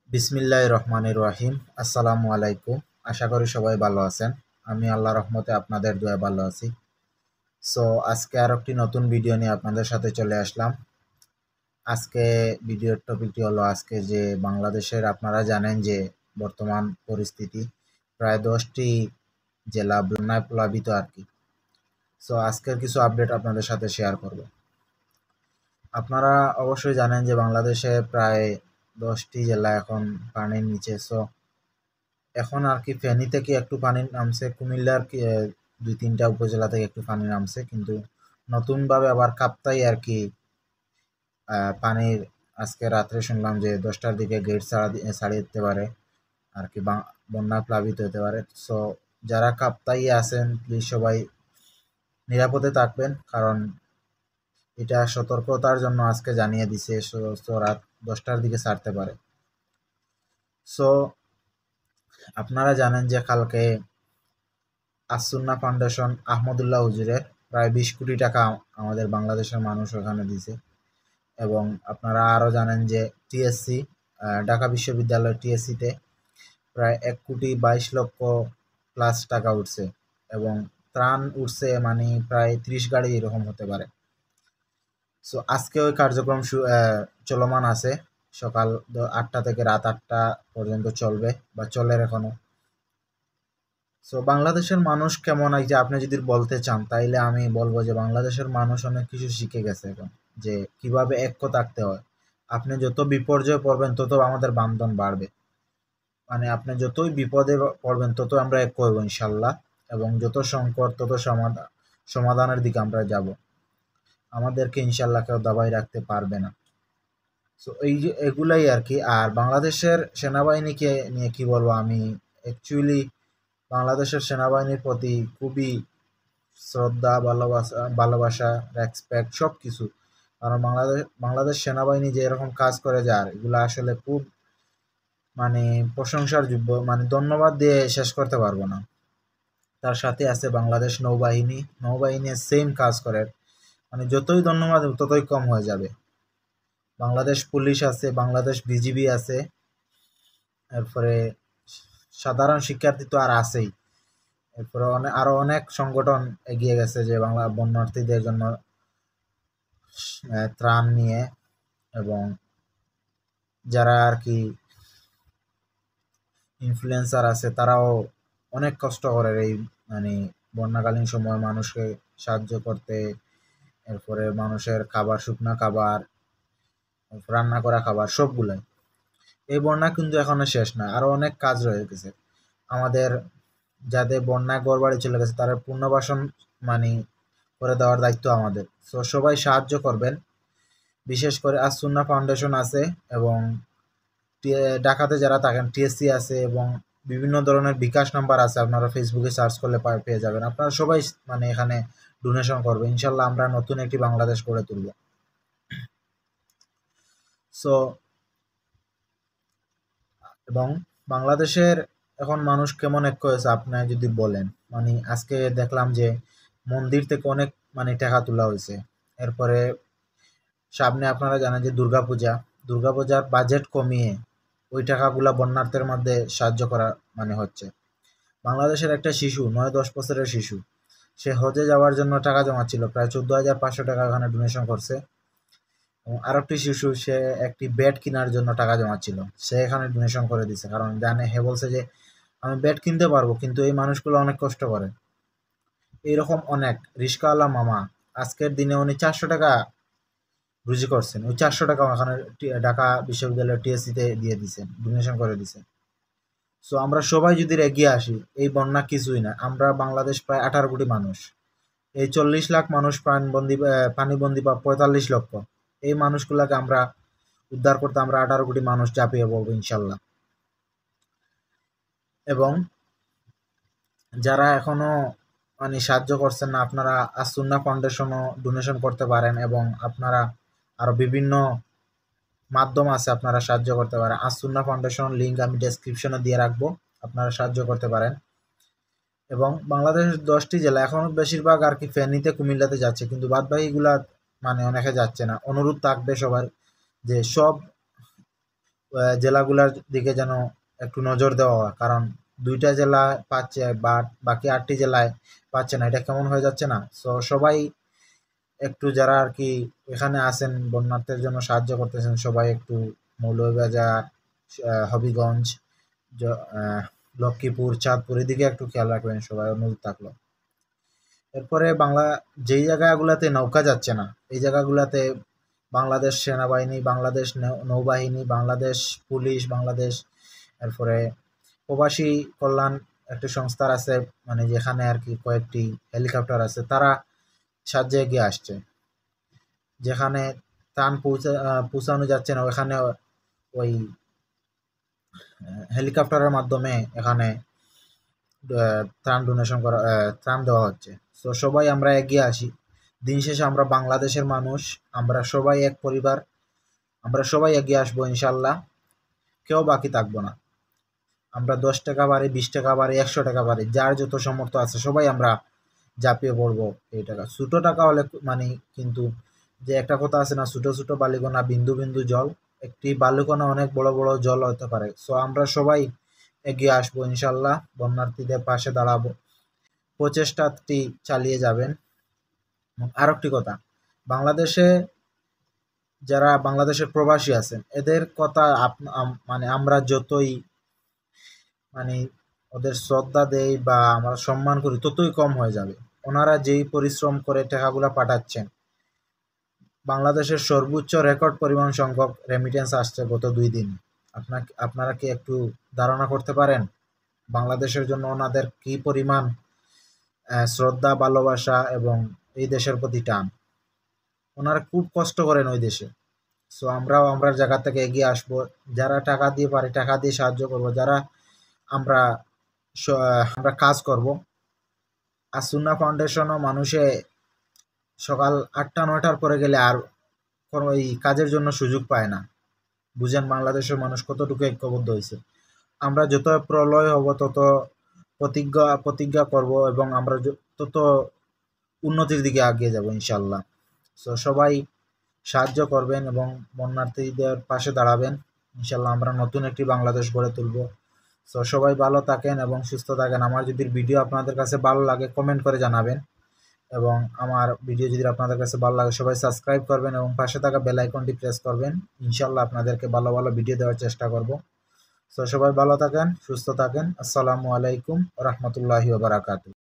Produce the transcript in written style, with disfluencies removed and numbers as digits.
বিসমিল্লাহির রহমানির রহিম। আসসালামু আলাইকুম। আশা করি সবাই ভালো আছেন। আমি আল্লাহর রহমতে আপনাদের দোয়ায় ভালো আছি। সো আজকে আর একটি নতুন ভিডিও নিয়ে আপনাদের সাথে চলে আসলাম। আজকে ভিডিওর টপিকটি হলো আজকে যে বাংলাদেশের আপনারা জানেন যে বর্তমান পরিস্থিতি প্রায় 10টি জেলা বন্যায় প্লাবিত আর কি। সো আজকের কিছু আপডেট আপনাদের সাথে শেয়ার করব। আপনারা অবশ্যই জানেন যে বাংলাদেশে প্রায় 10টি জেলা এখন পানির নিচে। সো এখন আর কি ফেনী থেকে একটু পানি নামছে, কুমিল্লার 2-3টা উপজেলা থেকে একটু পানি নামছে, কিন্তু নতুনভাবে আবার কাপ্তাই আর কি পানির আজকে রাত্রে শুনলাম যে 10টার দিকে গেট ছাড়িয়ে দিতে পারে আর কি, বন্যা প্লাবিত হতে পারে। সো যারা কাপ্তাই আছেন প্লিজ সবাই নিরাপদে থাকবেন, কারণ এটা সতর্কতার জন্য আজকে জানিয়ে দিছে। সো রাত 10টার দিকে ছাড়তে পারে। সো আপনারা জানেন যে কালকে আসুন্না ফাউন্ডেশন আহমদুল্লাহ হুজুরের প্রায় 20 কোটি টাকা আমাদের বাংলাদেশের মানুষ ওখানে দিছে। এবং আপনারা আরও জানেন যে টিএসসি, ঢাকা বিশ্ববিদ্যালয় টিএসসিতে প্রায় 1,22,00,000 প্লাস টাকা উঠছে, এবং ত্রাণ উঠছে মানে প্রায় 30 গাড়ি এরকম হতে পারে। সো আজকে ওই কার্যক্রম চলমান আছে, সকাল 8টা থেকে রাত 8টা পর্যন্ত চলবে বা চলের এখনো। সো বাংলাদেশের মানুষ কেমন, এই যে আপনি যদি বলতে চান তাইলে আমি বলবো যে বাংলাদেশের মানুষ অনেক কিছু শিখে গেছে এখন, যে কিভাবে ঐক্য থাকতে হয়। আপনি যত বিপর্যয়ে পড়বেন তত আমাদের বান্ধন বাড়বে, মানে আপনি যতই বিপদে পড়বেন তত আমরা ঐক্য হইব ইনশাল্লাহ, এবং যত সংকট তত সমাধানের দিকে আমরা যাব। আমাদেরকে ইনশাল্লাহ কেউ দাবাই রাখতে পারবে না। সো এই যে এগুলাই আর কি। আর বাংলাদেশের সেনাবাহিনীকে নিয়ে কি বলবো, আমি অ্যাকচুয়ালি বাংলাদেশের সেনাবাহিনীর প্রতি খুবই শ্রদ্ধা, ভালোবাসা, রেসপেক্ট সব কিছু। কারণ বাংলাদেশ সেনাবাহিনী যে এরকম কাজ করে যার, এগুলো আসলে খুব মানে প্রশংসার যোগ্য, মানে ধন্যবাদ দিয়ে শেষ করতে পারবো না। তার সাথে আছে বাংলাদেশ নৌবাহিনী সেম কাজ করে, মানে যতই ধন্যবাদ ততই কম হয়ে যাবে। বাংলাদেশ পুলিশ আছে, বাংলাদেশ বিজিবি আছে, এরপরে সাধারণ শিক্ষার্থী তো আর আছেই। এরপরে আরো অনেক সংগঠন এগিয়ে গেছে যে বাংলা বন্যার্থীদের জন্য ত্রাণ নিয়ে, এবং যারা আর কি ইনফ্লুয়েন্সার আছে তারাও অনেক কষ্ট করে এই মানে বন্যাকালীন সময় মানুষকে সাহায্য করতে। এরপরে মানুষের খাবার, শুকনা খাবার, রান্না করা খাবার সবগুলাই। এই বন্যা কিন্তু এখনো শেষ না, আরো অনেক কাজ রয়ে গেছে আমাদের। যাদের বন্যায় ঘরবাড়ি চলে গেছে তারা পুনর্বাসন মানে করে দেওয়ার দায়িত্ব আমাদের। তো সবাই সাহায্য করবেন, বিশেষ করে আসুন্না ফাউন্ডেশন আছে, এবং ঢাকাতে যারা থাকেন টিএসসি আছে, এবং বিভিন্ন ধরনের বিকাশ নাম্বার আছে, আপনারা ফেসবুকে সার্চ করলে পেয়ে যাবেন। আপনারা সবাই মানে এখানে ডোনেশন করবে, ইনশাল্লাহ আমরা নতুন একটি বাংলাদেশ গড়ে তুলব। সো এবং বাংলাদেশের এখন মানুষ কেমন ঐক্য হয়েছে আপনি যদি বলেন, মানে আজকে দেখলাম যে মন্দির থেকে অনেক মানে টাকা তোলা হয়েছে। এরপরে সামনে আপনারা জানেন যে দুর্গাপূজার বাজেট কমিয়ে ওই টাকাগুলা বন্যার্থের মধ্যে সাহায্য করা মানে হচ্ছে। বাংলাদেশের একটা শিশু, 9-10 বছরের শিশু, সে হজে যাওয়ার জন্য টাকা জমাচ্ছিল, প্রায় 14,500 টাকা ওখানে ডোনেশন করছে। এবং আরেকটি শিশু, সে একটি ব্যাট কেনার জন্য টাকা জমাচ্ছিল, সে এখানে ডোনেশন করে দিছে, কারণ জানে, হে বলছে যে আমি ব্যাট কিনতে পারবো, কিন্তু এই মানুষগুলো অনেক কষ্ট করে। এইরকম অনেক রিস্কাওয়ালা মামা, আজকের দিনে উনি 400 টাকা রুজি করছেন, ওই 400 টাকা ওখানে ঢাকা বিশ্ববিদ্যালয়ের টিএসসিতে দিয়ে দিছেন, ডোনেশন করে দিছেন। সো আমরা সবাই যদি এগিয়ে আসি, এই বন্যা কিছুই না। আমরা বাংলাদেশ প্রায় 18 কোটি মানুষ, এই 40 লাখ মানুষ পানিবন্দী বা 45 লক্ষ, এই মানুষগুলাকে আমরা উদ্ধার করতে আমরা 18 কোটি মানুষ ঝাঁপিয়ে পড়বো ইনশাল্লাহ। এবং যারা এখনো মানে সাহায্য করছেন না, আপনারা আসুন্না ফাউন্ডেশনও ডোনেশন করতে পারেন, এবং আপনারা আরো বিভিন্ন মাধ্যম আছে, আপনারা সাহায্য করতে পারেন। আসুন্না ফাউন্ডেশন লিঙ্ক আমি ডেসক্রিপশনে দিয়ে রাখবো, আপনারা সাহায্য করতে পারেন। এবং বাংলাদেশের 10টি জেলা এখন বেশিরভাগ আর কি ফেনীতে, কুমিল্লাতে যাচ্ছে, কিন্তু বাদবাকিগুলা মানে অনেকে যাচ্ছে না। অনুরোধ থাকবে সবার যে সব জেলাগুলোর দিকে যেন একটু নজর দেওয়া হয়, কারণ 2টা জেলা পাচ্ছে বা বাকি 8টি জেলায় পাচ্ছে না, এটা কেমন হয়ে যাচ্ছে না? সো সবাই একটু যারা আর কি এখানে আসেন বন্যার্থের জন্য সাহায্য করতেছেন, সবাই একটু মৌলভীবাজার, হবিগঞ্জ, লক্ষ্মীপুর, চাঁদপুর এদিকে একটু খেয়াল রাখবেন, সবাই অনুরোধ থাকলো। এরপরে যেই জায়গাগুলোতে নৌকা যাচ্ছে না, এই জায়গাগুলোতে বাংলাদেশ সেনাবাহিনী, বাংলাদেশ নৌবাহিনী, বাংলাদেশ পুলিশ, বাংলাদেশ, এরপরে প্রবাসী কল্যাণ একটি সংস্থার আছে, মানে যেখানে আর কি কয়েকটি হেলিকপ্টার আছে, তারা সাহায্যে এগিয়ে আসছে। যেখানে ত্রাণ পৌঁছানো যাচ্ছে না, ওখানে ওই হেলিকপ্টারের মাধ্যমে এখানে ত্রাণ ডোনেশন করা, ত্রাণ দেওয়া হচ্ছে। তো সবাই আমরা এগিয়ে আসি। দিন শেষে আমরা বাংলাদেশের মানুষ, আমরা সবাই এক পরিবার, আমরা সবাই এগিয়ে আসবো ইনশাল্লাহ, কেউ বাকি থাকবো না। আমরা 10 টাকা বাড়ি, 20 টাকা বাড়ি, 100 টাকা বাড়ি, যার যত সামর্থ্য আছে সবাই আমরা ঝাঁপিয়ে পড়বো এই টাকা। ছোট টাকা হলে মানে, কিন্তু যে একটা কথা আছে না, ছোট ছোট বালিকণা বিন্দু বিন্দু জল, একটি বালিকণা অনেক বড় বড় জল হতে পারে। সো আমরা সবাই এগিয়ে আসবো ইনশাল্লাহ, বন্যার্থীদের পাশে দাঁড়াবো, প্রচেষ্টাটি চালিয়ে যাবেন। আর একটি কথা, বাংলাদেশে যারা বাংলাদেশের প্রবাসী আছেন, এদের কথা মানে আমরা যতই মানে ওদের শ্রদ্ধা দেই বা আমরা সম্মান করি, ততই কম হয়ে যাবে। ওনারা যেই পরিশ্রম করে টাকাগুলা পাঠাচ্ছেন, বাংলাদেশের সর্বোচ্চ রেকর্ড পরিমাণ সংখ্যক রেমিটেন্স আসছে গত 2 দিন। আপনারা কি একটু ধারণা করতে পারেন বাংলাদেশের জন্য ওনাদের কি পরিমাণ শ্রদ্ধা, ভালোবাসা এবং এই দেশের প্রতি টান? ওনারা খুব কষ্ট করেন ওই দেশে। সো আমরাও আমরা জায়গা থেকে এগিয়ে আসবো, যারা টাকা দিয়ে পারি টাকা দিয়ে সাহায্য করব, যারা আমরা আমরা কাজ করব। আর সুন্নাহ ফাউন্ডেশনও মানুষে সকাল 8টা-9টার পরে গেলে আর কোনো এই কাজের জন্য সুযোগ পায় না। বুঝেন বাংলাদেশের মানুষ কতটুকু ঐক্যবদ্ধ হয়েছে। আমরা যত প্রলয় হব তত প্রতিজ্ঞা করব এবং আমরা তত উন্নতির দিকে এগিয়ে যাব ইনশাল্লাহ। সো সবাই সাহায্য করবেন এবং বন্যার্থীদের পাশে দাঁড়াবেন। ইনশাল্লাহ আমরা নতুন একটি বাংলাদেশ গড়ে তুলব। সো সবাই ভালো থাকেন এবং সুস্থ থাকেন। আমার যদি ভিডিও আপনাদের কাছে ভালো লাগে কমেন্ট করে জানাবেন, এবং আমার ভিডিও যদি আপনাদের কাছে ভালো লাগে সবাই সাবস্ক্রাইব করবেন এবং পাশে থাকা বেল আইকনটি প্রেস করবেন। ইনশাল্লাহ আপনাদেরকে ভালো ভালো ভিডিও দেওয়ার চেষ্টা করব। সো সবাই ভালো থাকেন, সুস্থ থাকেন। আসসালামু আলাইকুম ওয়া রাহমাতুল্লাহি ওয়া বারাকাতুহু।